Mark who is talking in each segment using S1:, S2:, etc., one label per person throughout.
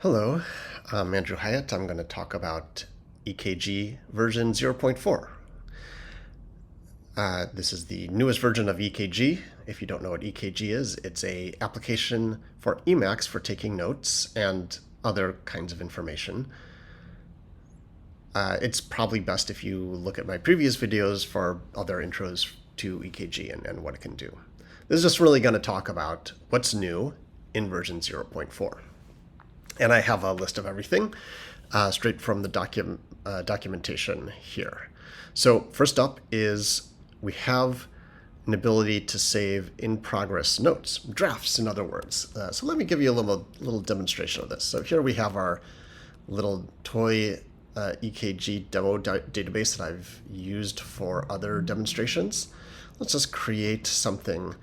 S1: Hello, I'm Andrew Hyatt. I'm going to talk about EKG version 0.4. This is the newest version of EKG. If you don't know what EKG is, it's an application for Emacs for taking notes and other kinds of information. It's probably best if you look at my previous videos for other intros to EKG and what it can do. This is just really going to talk about what's new in version 0.4. And I have a list of everything straight from the documentation here. So first up is we have an ability to save in-progress notes, drafts in other words. So let me give you a little demonstration of this. So here we have our little toy EKG demo database that I've used for other demonstrations. Let's just create something.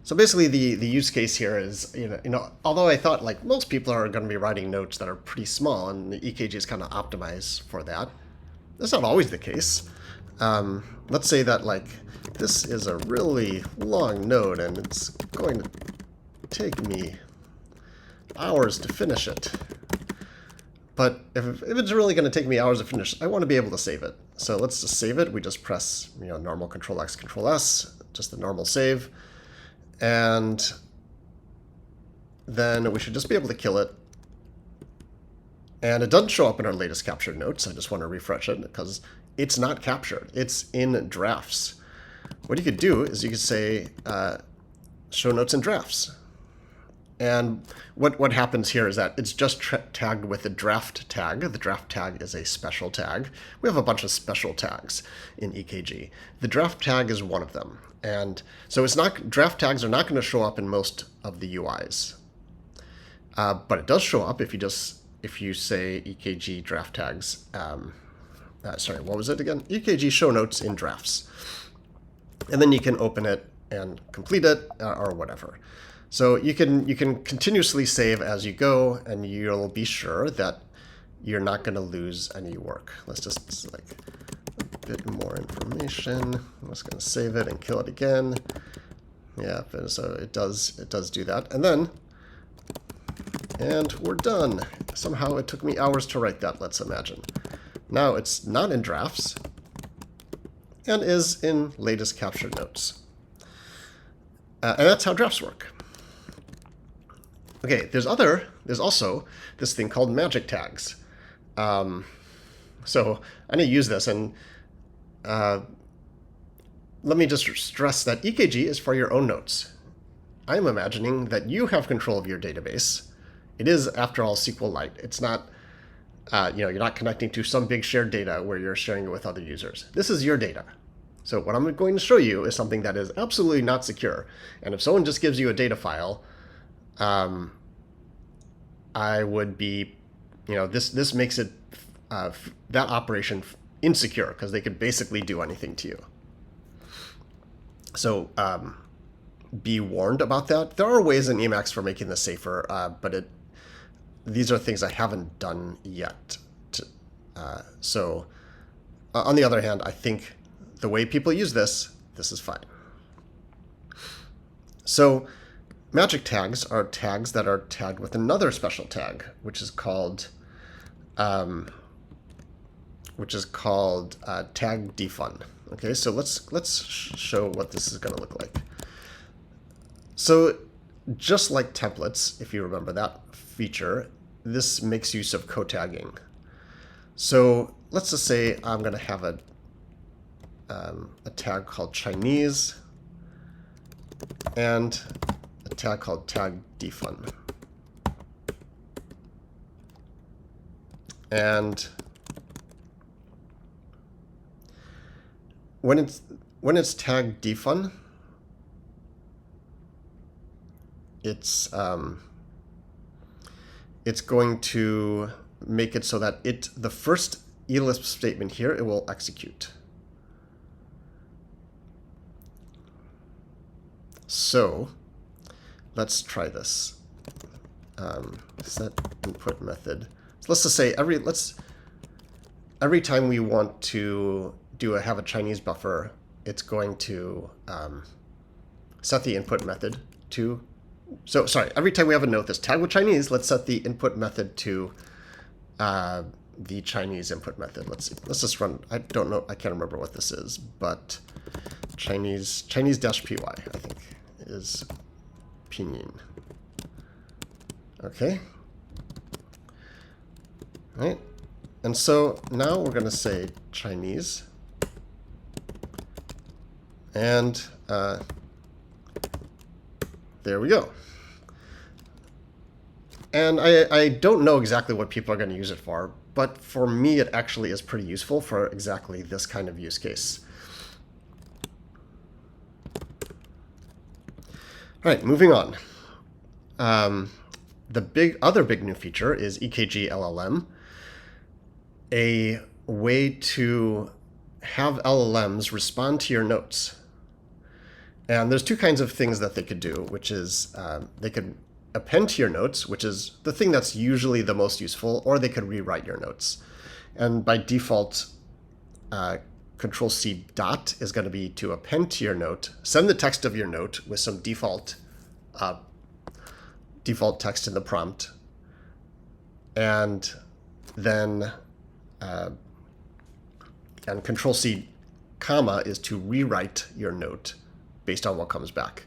S1: So basically the use case here is, although I thought like most people are going to be writing notes that are pretty small and the EKG is kind of optimized for that, that's not always the case. Let's say that like this is a really long note and it's going to take me hours to finish it. But if it's really going to take me hours to finish, I want to be able to save it. So let's just save it. We just press normal Control-X, Control-S, just the normal save. And then we should just be able to kill it. And it doesn't show up in our latest captured notes. I just want to refresh it because it's not captured. It's in drafts. What you could do is you could say show notes in drafts. And what happens here is that it's just tagged with the draft tag. The draft tag is a special tag. We have a bunch of special tags in EKG. The draft tag is one of them. And so it's not, draft tags are not going to show up in most of the UIs. But it does show up if you say EKG draft tags. Sorry, what was it again? EKG show notes in drafts. And then you can open it and complete it or whatever. So you can continuously save as you go, and you'll be sure that you're not going to lose any work. Let's just like a bit more information. I'm just going to save it and kill it again. Yeah, so it does do that, and we're done. Somehow it took me hours to write that. Let's imagine. Now it's not in drafts and is in latest captured notes, and that's how drafts work. Okay, there's also this thing called magic tags. So I'm going to use this, and let me just stress that EKG is for your own notes. I'm imagining that you have control of your database. It is, after all, SQLite. It's not, you're not connecting to some big shared data where you're sharing it with other users. This is your data. So what I'm going to show you is something that is absolutely not secure. And if someone just gives you a data file, I would be, this makes it, that operation insecure because they could basically do anything to you. So be warned about that. There are ways in Emacs for making this safer, but these are things I haven't done yet. So on the other hand, I think the way people use this is fine. So magic tags are tags that are tagged with another special tag, which is called tag defun. Okay, so let's show what this is going to look like. So just like templates, if you remember that feature, this makes use of co-tagging. So let's just say I'm going to have a tag called Chinese and a tag called tag defun. And when it's tag defun, it's going to make it so that the first ELISP statement here, it will execute. So let's try this. Set input method. So let's just say every time we want to have a Chinese buffer, it's going to set the input method to So sorry, every time we have a note that's tagged with Chinese, let's set the input method to the Chinese input method. Let's see. Let's just run. I don't know. I can't remember what this is, but Chinese-py, I think, is pinyin. Okay. All right. And so now we're going to say Chinese. And there we go. And I don't know exactly what people are going to use it for, but for me it actually is pretty useful for exactly this kind of use case. All right, moving on. The other big new feature is EKG LLM, a way to have LLMs respond to your notes. And there's two kinds of things that they could do, which is they could append to your notes, which is the thing that's usually the most useful, or they could rewrite your notes. And by default, Control-C dot is going to be to append to your note, send the text of your note with some default text in the prompt, and then and Control-C comma is to rewrite your note based on what comes back.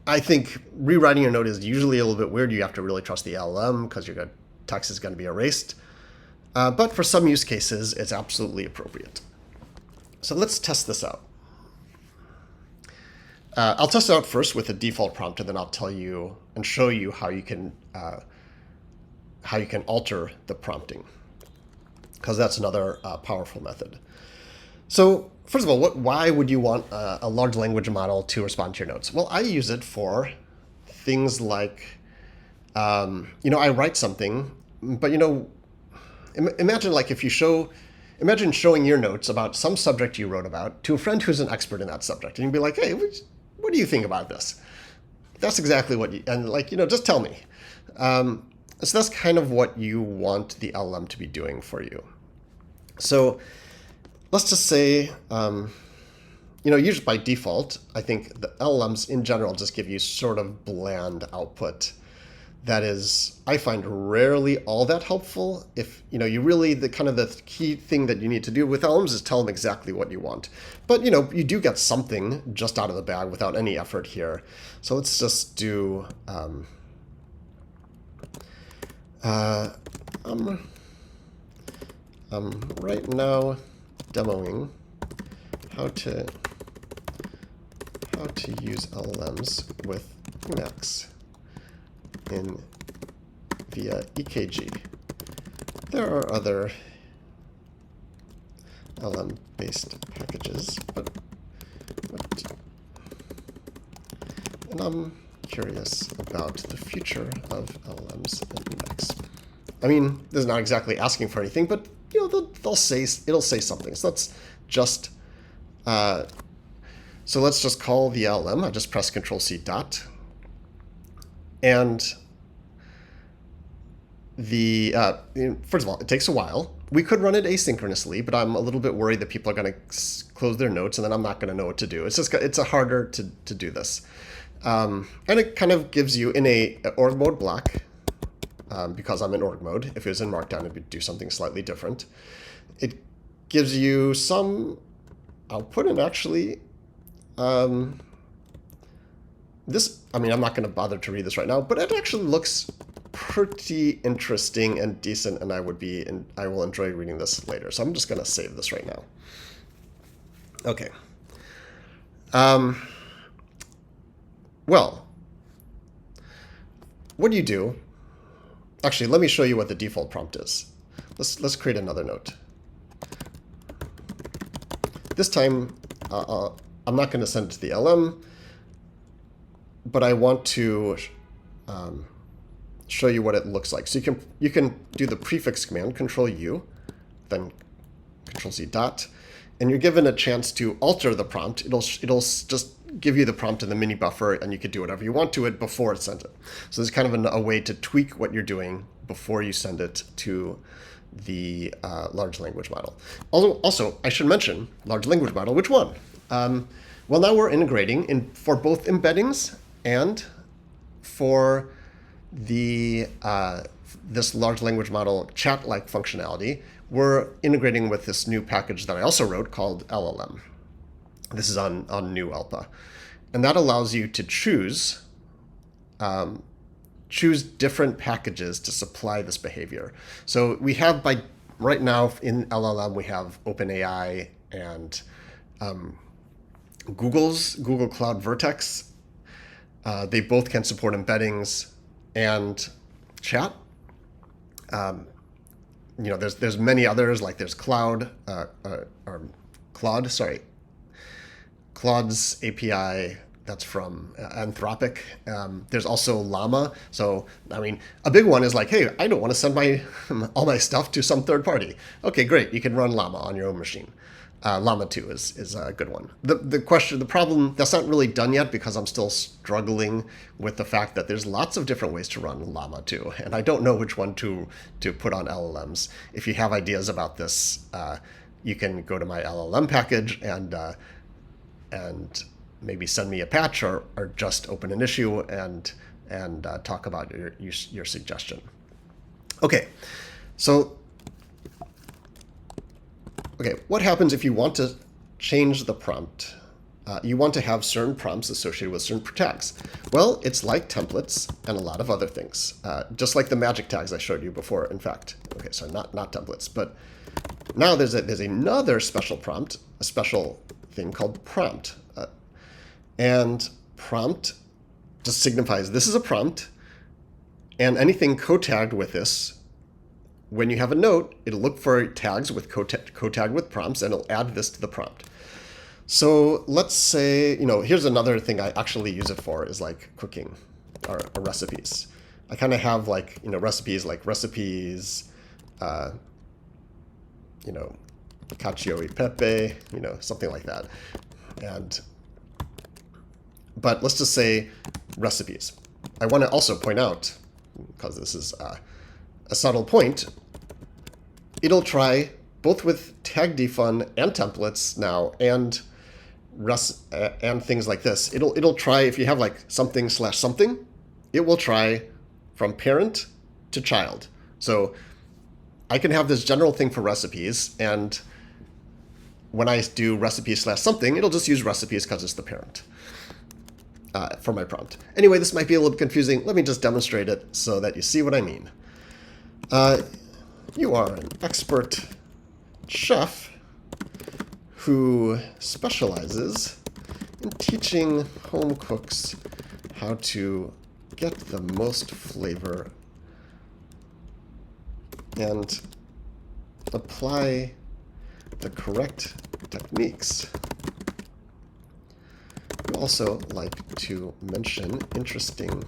S1: I think rewriting your note is usually a little bit weird. You have to really trust the LLM because your text is going to be erased. But for some use cases, it's absolutely appropriate. So let's test this out. I'll test it out first with a default prompt, and then I'll tell you and show you how you can alter the prompting, because that's another powerful method. So first of all, why would you want a large language model to respond to your notes? Well, I use it for things like, I write something, but imagine like if you imagine showing your notes about some subject you wrote about to a friend who's an expert in that subject, and you'd be like, hey, what do you think about this? That's exactly what just tell me. So that's kind of what you want the LLM to be doing for you. So let's just say, usually by default, I think the LLMs in general just give you sort of bland output. That is, I find rarely all that helpful. If, you really, the key thing that you need to do with LLMs is tell them exactly what you want. But, you do get something just out of the bag without any effort here. So let's just do, right now demoing how to use LLMs with Emacs via EKG. There are other LLM-based packages, and I'm curious about the future of LLMs in Emacs. I mean, this is not exactly asking for anything, but it'll say something. So let's just call the LLM. I just press Control-C dot, and first of all, it takes a while. We could run it asynchronously, but I'm a little bit worried that people are going to close their notes, and then I'm not going to know what to do. It's harder to do this, and it kind of gives you in a org mode block. Because I'm in org mode. If it was in Markdown, it would do something slightly different. It gives you some output, and actually, I'm not going to bother to read this right now, but it actually looks pretty interesting and decent, and I will enjoy reading this later. So I'm just going to save this right now. Okay. Well, what do you do? Actually, let me show you what the default prompt is. Let's create another note. This time, I'm not going to send it to the LM, but I want to show you what it looks like. So you can do the prefix command, Control-U, then Control-C dot, and you're given a chance to alter the prompt. It'll just give you the prompt in the mini buffer, and you could do whatever you want to it before it's sent it. So there's kind of a way to tweak what you're doing before you send it to the large language model. Also, I should mention large language model. Which one? Well, now we're integrating for both embeddings And for the this large language model chat-like functionality, we're integrating with this new package that I also wrote called LLM. This is on new ELPA. And that allows you to choose different packages to supply this behavior. So we have right now in LLM, we have OpenAI and Google Cloud Vertex. They both can support embeddings and chat. There's many others, like there's Claude's API. That's from Anthropic. There's also Llama. So, I mean, a big one is like, hey, I don't want to send all my stuff to some third party. Okay, great. You can run Llama on your own machine. Llama 2 is a good one. The problem, that's not really done yet because I'm still struggling with the fact that there's lots of different ways to run Llama 2, and I don't know which one to put on LLMs. If you have ideas about this, you can go to my LLM package and maybe send me a patch or just open an issue and talk about your suggestion. Okay, so what happens if you want to change the prompt? You want to have certain prompts associated with certain tags. Well, it's like templates and a lot of other things, just like the magic tags I showed you before, in fact. Okay, so not templates, but now there's another special prompt, a special thing called prompt. And prompt just signifies this is a prompt, and anything co-tagged with this, when you have a note, it'll look for tags with co-tagged with prompts, and it'll add this to the prompt. So let's say, here's another thing I actually use it for is like cooking or recipes. I kind of have recipes, cacio e pepe, something like that. But let's just say recipes. I want to also point out, because this is a subtle point, it'll try both with tag defun and templates now and things like this. It'll try, if you have like something/something, it will try from parent to child. So I can have this general thing for recipes, and when I do recipe/something, it'll just use recipes because it's the parent. For my prompt. Anyway, this might be a little confusing. Let me just demonstrate it so that you see what I mean. You are an expert chef who specializes in teaching home cooks how to get the most flavor and apply the correct techniques. We also like to mention interesting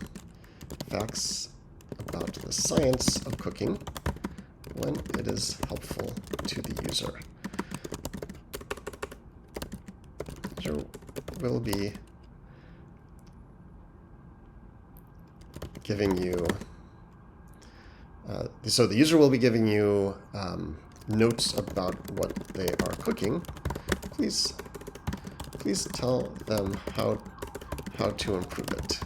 S1: facts about the science of cooking when it is helpful to the user. User will be giving you so the user will be giving you notes about what they are cooking. Please tell them how to improve it.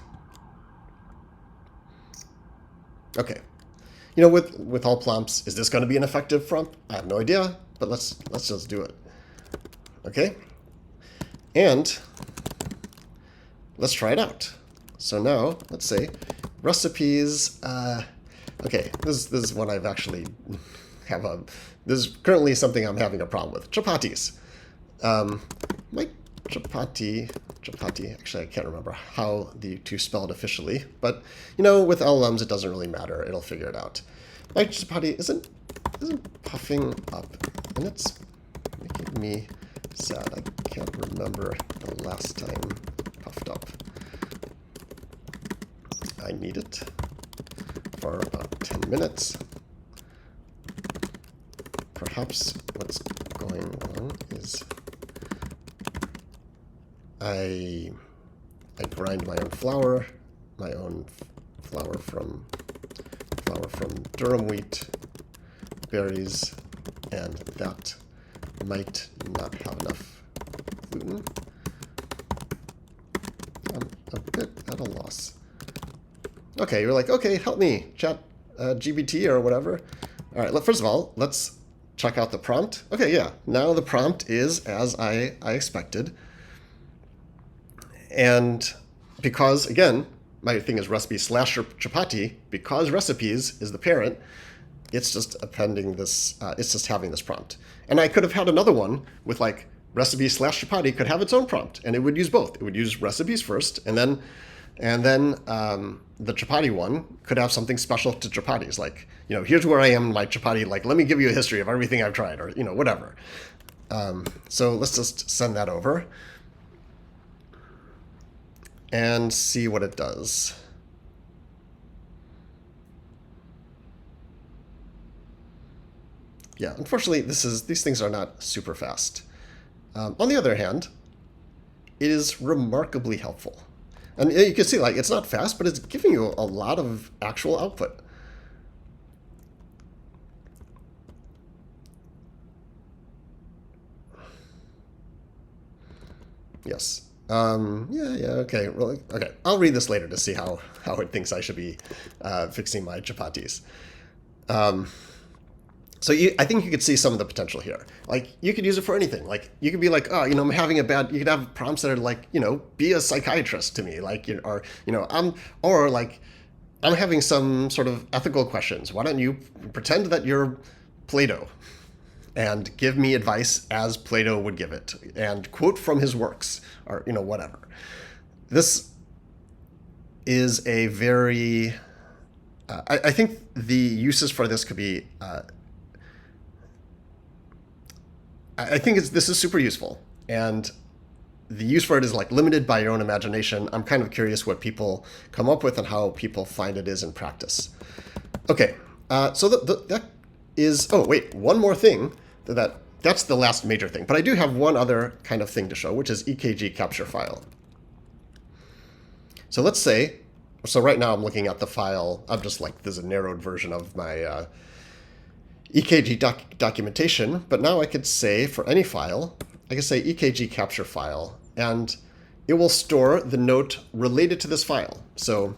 S1: Okay. With all prompts, is this going to be an effective prompt? I have no idea, but let's just do it. Okay? And let's try it out. So now, let's say recipes. Okay, this is one I've actually this is currently something I'm having a problem with. Chapatis. My chapati, actually I can't remember how the two spelled officially, but with LLMs it doesn't really matter, it'll figure it out. My chapati isn't puffing up, and it's making me sad. I can't remember the last time it puffed up. I need it for about 10 minutes. Perhaps what's going on is I grind my own flour from durum wheat, berries, and that might not have enough gluten. I'm a bit at a loss. sauce. Okay, you're like, okay, help me, chat GBT or whatever. All right, first of all, let's check out the prompt. Okay, yeah, now the prompt is as I expected. And because, again, my thing is recipe slash chapati, because recipes is the parent, it's just appending this, it's just having this prompt. And I could have had another one with like recipe slash chapati could have its own prompt, and it would use both. It would use recipes first, and then the chapati one could have something special to chapatis, like, you know, here's where I am in my chapati, like, let me give you a history of everything I've tried, or, you know, whatever. So let's just send that over and see what it does. Yeah, unfortunately, these things are not super fast. On the other hand, it is remarkably helpful. And you can see, like, it's not fast, but it's giving you a lot of actual output. Yes. Okay. Really? Okay. I'll read this later to see how it thinks I should be fixing my chapatis. So I think you could see some of the potential here. Like, you could use it for anything. Like, you could be like, oh, you know, I'm having a bad. You could have prompts that are like, you know, be a psychiatrist to me, like, or you know, I'm having some sort of ethical questions. Why don't you pretend that you're Plato, and give me advice as Plato would give it, and quote from his works, or, you know, whatever. This is a very. I think the uses for this could be. I think this is super useful, and the use for it is like limited by your own imagination. I'm kind of curious what people come up with and how people find it is in practice. Okay, so that is. Oh wait, one more thing. That's the last major thing. But I do have one other kind of thing to show, which is EKG capture file. So let's say. So right now I'm looking at the file. I'm just like, there's a narrowed version of my. EKG documentation, but now I could say for any file, I could say EKG capture file, and it will store the note related to this file. So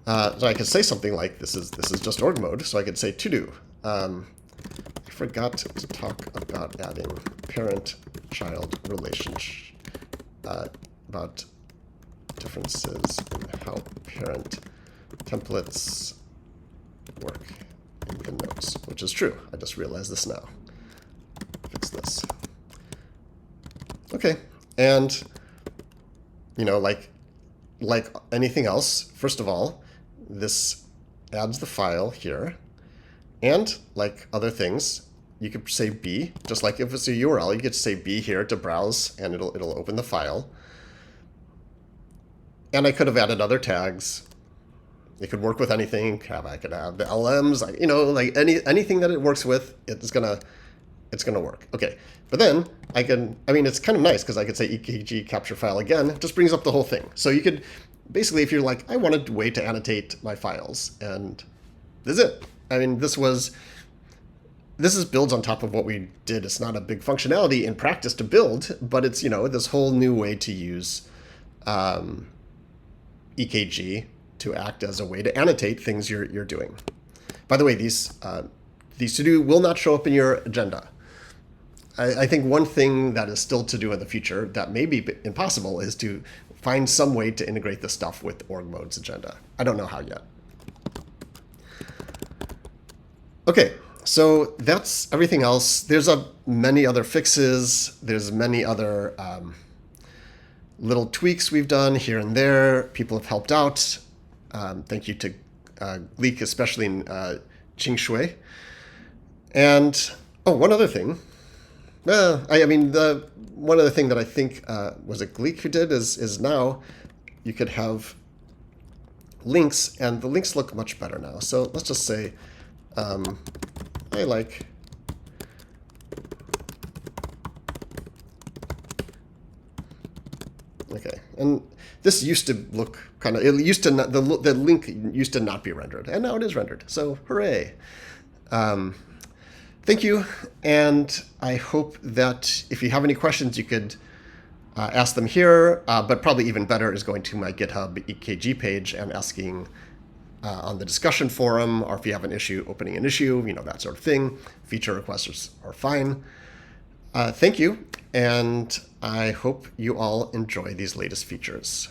S1: I could say something like, this is just org mode, so I could say to do. I forgot to talk about adding parent-child relationship, about differences in how parent templates work in the notes, which is true. I just realized this now. Fix this. Okay, and you know, like anything else, first of all, this adds the file here, and like other things, you could say B, just like if it's a URL, you could say B here to browse, and it'll open the file. And I could have added other tags. It could work with anything. I could have the LMs, like, you know, like anything that it works with, it's gonna work. Okay, but then I mean, it's kind of nice because I could say EKG capture file again. It just brings up the whole thing. So you could basically, if you're like, I wanted a way to annotate my files, and this is it. I mean, this is builds on top of what we did. It's not a big functionality in practice to build, but it's, you know, this whole new way to use EKG to act as a way to annotate things you're doing. By the way, these to-do will not show up in your agenda. I think one thing that is still to do in the future that may be impossible is to find some way to integrate this stuff with org mode's agenda. I don't know how yet. Okay, so that's everything else. There's many other fixes. There's many other little tweaks we've done here and there. People have helped out. Thank you to Gleek, especially in Qing Shui. And, oh, one other thing. I mean, one other thing that I think was it Gleek who did is now you could have links, and the links look much better now. So let's just say I like okay, and this used to look kind of, it used to not, the link used to not be rendered, and now it is rendered. So hooray! Thank you, and I hope that if you have any questions, you could ask them here, but probably even better is going to my GitHub EKG page and asking on the discussion forum, or if you have an issue, opening an issue, that sort of thing. Feature requests are fine. Thank you, and I hope you all enjoy these latest features.